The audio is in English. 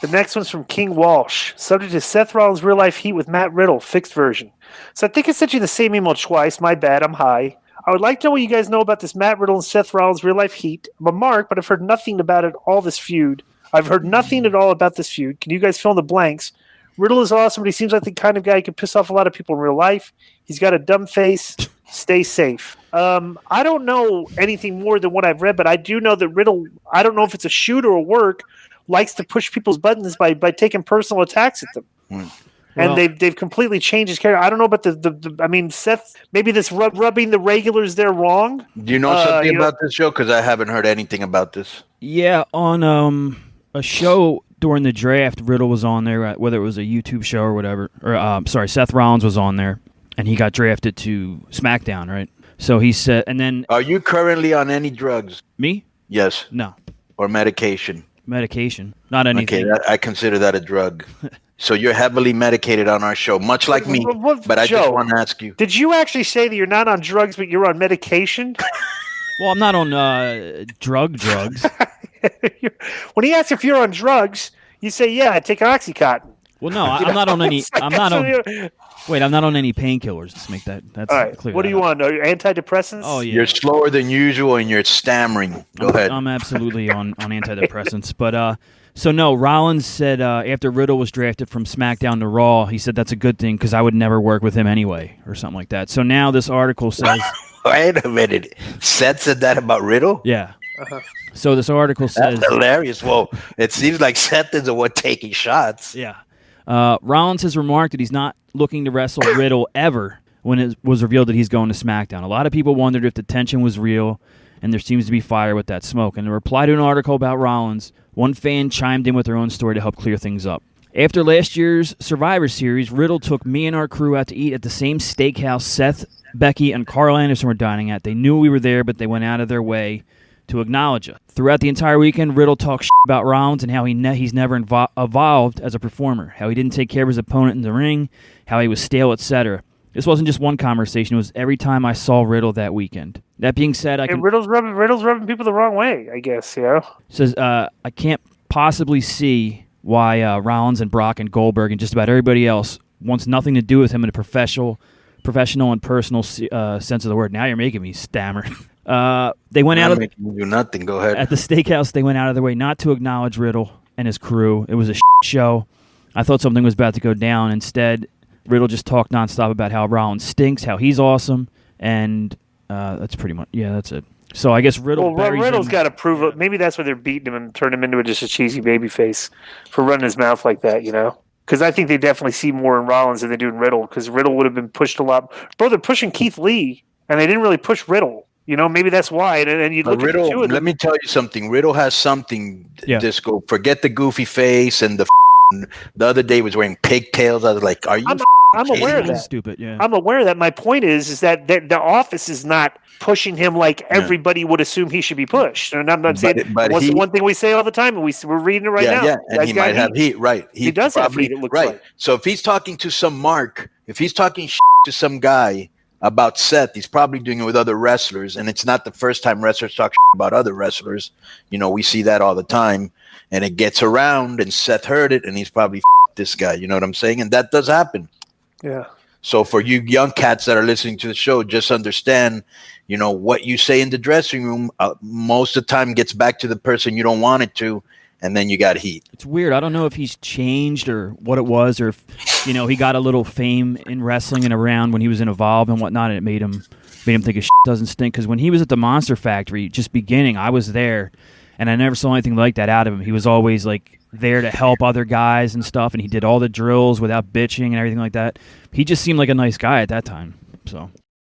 The next one's from King Walsh. Subject is Seth Rollins' real-life heat with Matt Riddle, fixed version. So I think I sent you the same email twice. My bad, I'm high. I would like to know what you guys know about this Matt Riddle and Seth Rollins' real-life heat. I'm a mark, but I've heard nothing about it, all this feud. I've heard nothing at all about this feud. Can you guys fill in the blanks? Riddle is awesome, but he seems like the kind of guy who can piss off a lot of people in real life. He's got a dumb face. Stay safe. I don't know anything more than what I've read, but I do know that Riddle, I don't know if it's a shoot or a work, likes to push people's buttons by taking personal attacks at them. And they've completely changed his character. I don't know about I mean, Seth, maybe this rubbing the regulars there wrong. Do you know something about this show? Because I haven't heard anything about this. Yeah, on a show during the draft, Riddle was on there, whether it was a YouTube show or whatever. Or Seth Rollins was on there, and he got drafted to SmackDown, right? So he said, and then... Are you currently on any drugs? Me? Yes. No. Or medication? Medication. Not anything. Okay, I consider that a drug. So you're heavily medicated on our show, much like me. But I just want to ask you. Did you actually say that you're not on drugs, but you're on medication? Well, I'm not on drugs. When he asks if you're on drugs, you say, yeah, I take Oxycontin. Well, no, I'm not on any. I'm not on any painkillers. Let's make that's all right. Clear. What do you want? Antidepressants? Oh yeah. You're slower than usual and you're stammering. Go ahead. I'm absolutely on antidepressants, but so no. Rollins said after Riddle was drafted from SmackDown to Raw, he said that's a good thing because I would never work with him anyway, or something like that. So now this article says. Wait a minute. Seth said that about Riddle? Yeah. So this article says that's hilarious. Well, it seems like Seth is the one taking shots. Yeah. Rollins has remarked that he's not looking to wrestle Riddle ever when it was revealed that he's going to SmackDown. A lot of people wondered if the tension was real, and there seems to be fire with that smoke. In a reply to an article about Rollins, one fan chimed in with their own story to help clear things up. After last year's Survivor Series, Riddle took me and our crew out to eat at the same steakhouse Seth, Becky, and Carl Anderson were dining at. They knew we were there, but they went out of their way to acknowledge us. Throughout the entire weekend, Riddle talked about Rollins and how he's never evolved as a performer, how he didn't take care of his opponent in the ring, how he was stale, etc. This wasn't just one conversation; it was every time I saw Riddle that weekend. That being said, Riddle's rubbing people the wrong way, I guess. Yeah. Says I can't possibly see why Rollins and Brock and Goldberg and just about everybody else wants nothing to do with him in a professional and personal sense of the word. Now you're making me stammer. They went out of do nothing. Go ahead. At the steakhouse, they went out of their way not to acknowledge Riddle and his crew. It was a show. I thought something was about to go down. Instead, Riddle just talked nonstop about how Rollins stinks, how he's awesome, and that's pretty much that's it. So I guess Riddle. Well, Riddle's got to prove it. Maybe that's why they're beating him and turning him into just a cheesy baby face for running his mouth like that. Because I think they definitely see more in Rollins than they do in Riddle. Because Riddle would have been pushed a lot. Bro, they're pushing Keith Lee, and they didn't really push Riddle. Maybe that's why. And you look Riddle, at the two of them. let me tell you something. Riddle has something. Disco. Forget the goofy face and the other day was wearing pigtails. I was like, "Are you?" I'm aware of that. Stupid. Yeah. I'm aware of that. My point is that the office is not pushing him like everybody would assume he should be pushed. And I'm not saying what's the one thing we say all the time, and we're reading it right now. Yeah, and he might have heat. Right. He does have heat. It looks right. Like. So if he's talking to some mark, if he's talking to some guy about Seth, he's probably doing it with other wrestlers, and it's not the first time wrestlers talk about other wrestlers. We see that all the time, and it gets around, and Seth heard it, and he's probably this guy. You know what I'm saying? And that does happen. Yeah. So for you young cats that are listening to the show, just understand, what you say in the dressing room most of the time gets back to the person you don't want it to, and then you got heat. It's weird. I don't know if he's changed or what it was, or if, he got a little fame in wrestling and around when he was in Evolve and whatnot, and it made him think his doesn't stink. Because when he was at the Monster Factory, just beginning, I was there, and I never saw anything like that out of him. He was always like there to help other guys and stuff, and he did all the drills without bitching and everything like that. He just seemed like a nice guy at that time. So